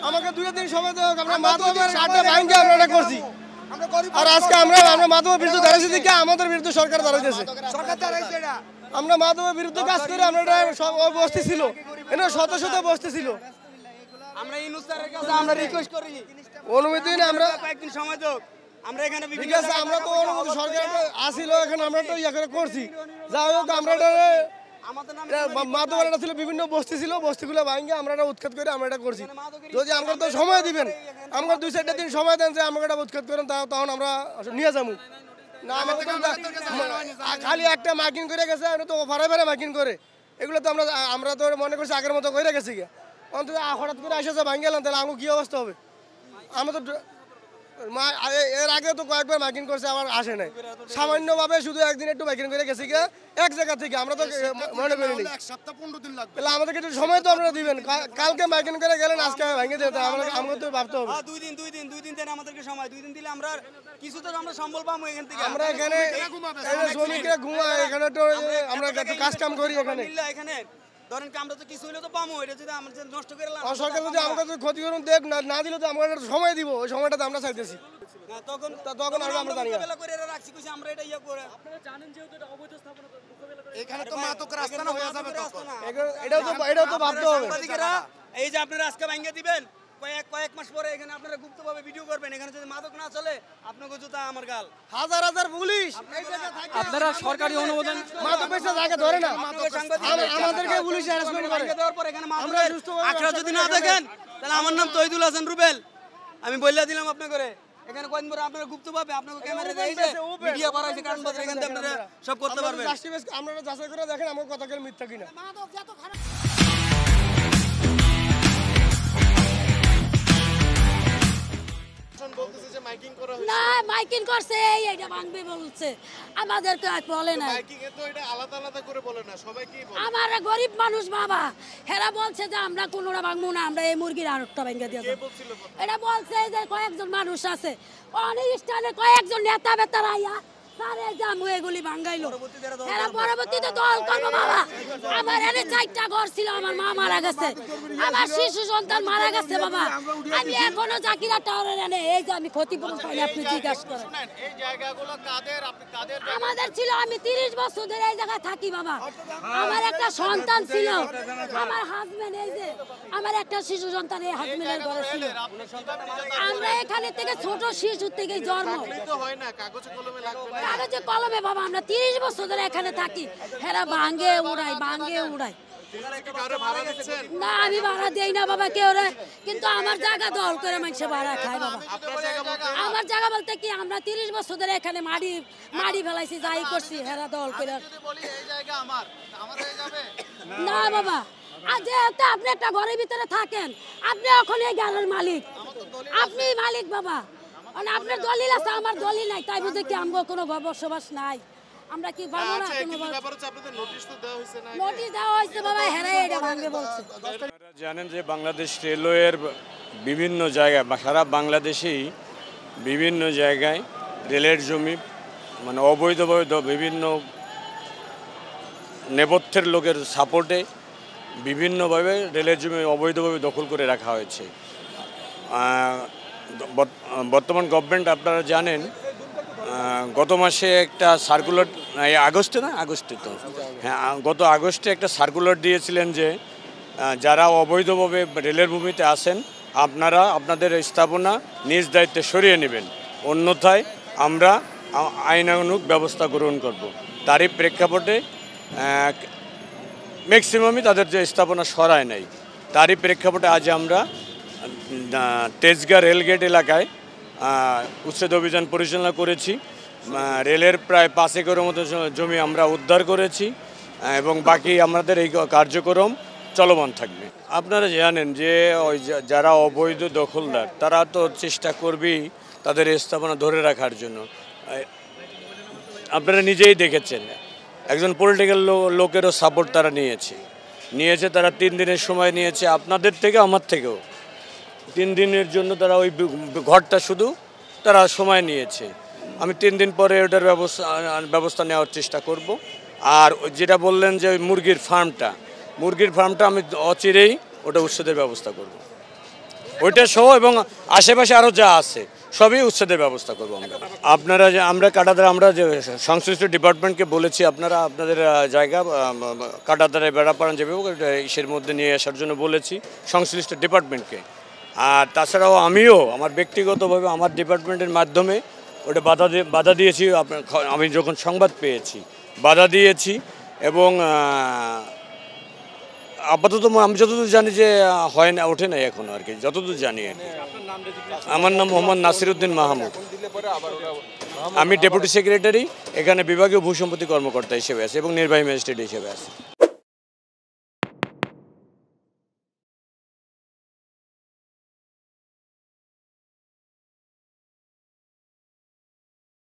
আমাকে 2 দিন সময় দাও, আমরা মাদকের আড্ডা ভাঙে আমরা এটা করছি। আর আজকে আমরা মাদকের বিরুদ্ধে দাঁড়াইছি দেখে আমাদের বিরুদ্ধে সরকার দাঁড়াইতেছে। সরকার দাঁড়াইছে এটা, আমরা মাদকের বিরুদ্ধে কাজ করে আমরা এটা সব বস্তি ছিল, এটা শত শত বস্তি ছিল। আমরা ইউনূস স্যারের কাছে আমরা রিকোয়েস্ট করি অনুমতি দিন, আমরা কয়েকদিন সময় দাও। আমরা এখানে ঠিক আছে, আমরা তো অনুমতি সরকার আসিল, এখন আমরা তো ইয়া করে করছি। যাই হোক, আমরা এটা মাদকের এটা ছিল, বিভিন্ন বস্তি ছিল, বস্তিগুলো ভাঙে আমরা এটা উৎখাত করে আমরা এটা করছি। যদি আমরা তো সময় দিবেন, আমরা 2-4 দিন সময় দেন যে আমাকে এটা উৎখাত করেন, তখন আমরা নিয়ে যাবো না। আমাকে খালি একটা মার্কিং করে গেছে, তো ভাড়া ভাড়া মার্কিং করে, এগুলো তো আমরা তো মনে করছি আগের মতো করে গেছি গিয়া। অন্তত হঠাৎ করে আসে যে ভাঙে গেলাম, তাহলে আমার কী অবস্থা হবে? আমরা তো এর আগে তো কয়েকবার মাইকিং করছে, আমার আসে নাই, সামান্যভাবে শুধু একদিন একটু মাইকিং করে গেছি গিয়ে এক জায়গা থেকে, আমরা তো মনে করিনি। তাহলে আমাদেরকে একটু সময় তো আপনারা দিবেন, কালকে মাইকিং করে গেলেন, আজকে ভেঙে যেতে আমাদের তো ভাবতে হবে। 2 দিন দেন আমাদেরকে সময়, 2 দিন দিলে আমরা কিছু তো আমরা সম্বল পাবো এখান থেকে। আমরা এখানে শ্রমিকরা ঘুমাই, এখানে তো আমরা কাজ কাম করি এখানে। ধরেন কি আমরা তো কিছু হইলে তো পাবো, এটা যদি আমরা নষ্ট করে সরকার যদি আমাকে ক্ষতি করুন দেখ না দিলে তো আমরা সময় দিব, ওই সময়টাতে আমরা চাইতেছি। তখন আমরা জানি মোকাবেলা করে রাখছি, কইছি আমরা এটা ইয়া করে। আপনারা জানেন যেহেতু এটা অবৈধ স্থাপনা, এখানে তো মাদকের আস্তানা হয়ে যাবে তখন। এটাও তো ভাবতে হবে। এই যে আপনারা আজকে ভাঙিয়ে দিবেন, কয়েক মাস পরে এখানে আপনারা গুপ্তভাবে ভিডিও করবেন, এখানে যদি মাদক না চলে আপনাকে জুতা আমার গাল। হাজার হাজার পুলিশ আপনারা সরকারি অনুমোদন মাদক বেচা জায়গা ধরে না, আমাদেরকে পুলিশ হ্যারাসমেন্ট করে দেওয়ার পর এখানে মাদক আখড়া যদি না দেখেন, তাহলে আমার নাম তহিদুল হাসান রুবেল, আমি বইলা দিলাম আপনি করে। এখানে কয়েকদিন পরে আপনারা গুপ্তভাবে আপনাকে ক্যামেরা দিয়ে মিডিয়া বাড়াইছে, কারণ বাজার এখান থেকে আপনারা সব করতে পারবেন। আপনারা যাচাই করে দেখেন আমার কথা কি মিথ্যা কিনা। না মাইকিং করছে, এইটা ভাঙবে বলছে, আমাদেরকে বলে না। আমার গরিব মানুষ বাবা, হেরা বলছে যে আমরা কোনোটা ভাঙবো না, আমরা এই মুরগির আরেকটা ভেঙে দিয়ে দেবো। এটা বলছে যে কয়েকজন মানুষ আছে, অনেক স্থানে কয়েকজন নেতা বেতারা আইয়া এগুলি ভাঙাইলো, এরা পরবর্তীতে দল করবো বাবা। আমার এনে 4টা ঘর ছিল, আমার মা মারা গেছে, আমার শিশু সন্তান মারা গেছে বাবা। আমি এখনো জাকিরা টাওয়ারের এনে এই যে আমি ক্ষতিপূরণ পাইনি, আপনি জিজ্ঞাসা করেন। আমাদের ছিল, আমি 30 বছর ধরে এই জায়গায় থাকি বাবা। আমার একটা সন্তান ছিল, আমার হাজবেন্ড, এই যে আমার একটা শিশু সন্তান এই হাজবেন্ডের ঘরে ছিল। আমরা এখানে থেকে ছোট শিশু থেকে জন্ম, কাগজে কলমে বাবা, আমরা 30 বছর ধরে এখানে থাকি। হেরা ভাঙে উড়াই না, আমি ভাড়া দেই না বাবা কেউ রে, কিন্তু আমার জায়গা দল করে মানুষে ভাড়া খায় বাবা। আমার জায়গা বলতে কি, আমরা 30 বছর ধরে এখানে মাড়ি ফেলাইছি, যাই করছি, হেরা দল করে। না বাবা, আর যেহেতু আপনি একটা ঘরের ভিতরে থাকেন, আপনি এখন এই গাড়ির মালিক, আপনি মালিক বাবা। মানে আপনার দলিল আছে, আমার দলিল নাই, তাই বুঝে কি আমগো কোনো বসবাস নাই, আমরা কি পাবো না? নোটিশ দেওয়া হয়েছে বাবা, হেরাই এটা ভাঙবে বলছে। আপনারা জানেন যে বাংলাদেশ রেলওয়ের বিভিন্ন জায়গায় বা সারা বাংলাদেশেই বিভিন্ন জায়গায় রেলের জমি মানে অবৈধভাবে বিভিন্ন নেপথ্যের লোকের সাপোর্টে বিভিন্নভাবে রেলের জমি অবৈধভাবে দখল করে রাখা হয়েছে। বর্তমান গভর্নমেন্ট আপনারা জানেন গত মাসে একটা সার্কুলার, আগস্টে তো হ্যাঁ, গত আগস্টে একটা সার্কুলার দিয়েছিলেন যে যারা অবৈধভাবে রেলের ভূমিতে আসেন আপনারা আপনাদের স্থাপনা নিজ দায়িত্বে সরিয়ে নেবেন, অন্যথায় আমরা আইনানুগ ব্যবস্থা গ্রহণ করব। তারই প্রেক্ষাপটে ম্যাক্সিমামই তাদের যে স্থাপনা সরায় নাই, তারই প্রেক্ষাপটে আজ আমরা তেজগাঁ রেলগেট এলাকায় উচ্ছেদ অভিযান পরিচালনা করেছি। রেলের প্রায় 5 একরের মতো জমি আমরা উদ্ধার করেছি এবং বাকি আমাদের এই কার্যক্রম চলমান থাকবে। আপনারা জানেন যে ওই যারা অবৈধ দখলদার তারা তো চেষ্টা করবেই তাদের স্থাপনা ধরে রাখার জন্য। আপনারা নিজেই দেখেছেন একজন পলিটিক্যাল লোকেরও সাপোর্ট তারা নিয়েছে তারা 3 দিনের সময় নিয়েছে, আপনাদের থেকে আমার থেকেও 3 দিনের জন্য তারা ওই ঘরটা শুধু তারা সময় নিয়েছে। আমি 3 দিন পরে ওটার ব্যবস্থা নেওয়ার চেষ্টা করব। আর যেটা বললেন যে ওই মুরগির ফার্মটা আমি অচিরেই ওটা উচ্ছেদের ব্যবস্থা করব। ওইটা সহ এবং আশেপাশে আরও যা আছে সবই উচ্ছেদের ব্যবস্থা করবো আমরা আমরা কাটাতারে আমরা যে সংশ্লিষ্ট ডিপার্টমেন্টকে বলেছি আপনারা আপনাদের জায়গা কাটাতারে বেড়াপাড়ান যাবে ইসের মধ্যে নিয়ে আসার জন্য বলেছি সংশ্লিষ্ট ডিপার্টমেন্টকে। আর তাছাড়াও আমিও আমার ব্যক্তিগতভাবে আমার ডিপার্টমেন্টের মাধ্যমে ওটা বাধা দিয়েছি। আমি যখন সংবাদ পেয়েছি বাধা দিয়েছি এবং আপাতত আমি যতদূর জানি যে হয় না, ওঠে নাই এখনো আর কি, যতদূর জানি আর কি। আমার নাম মোহাম্মদ নাসিরউদ্দিন মাহমুদ, আমি ডেপুটি সেক্রেটারি, এখানে বিভাগীয় ভূসম্পত্তি কর্মকর্তা হিসেবে আছি এবং নির্বাহী ম্যাজিস্ট্রেট হিসেবে আছি।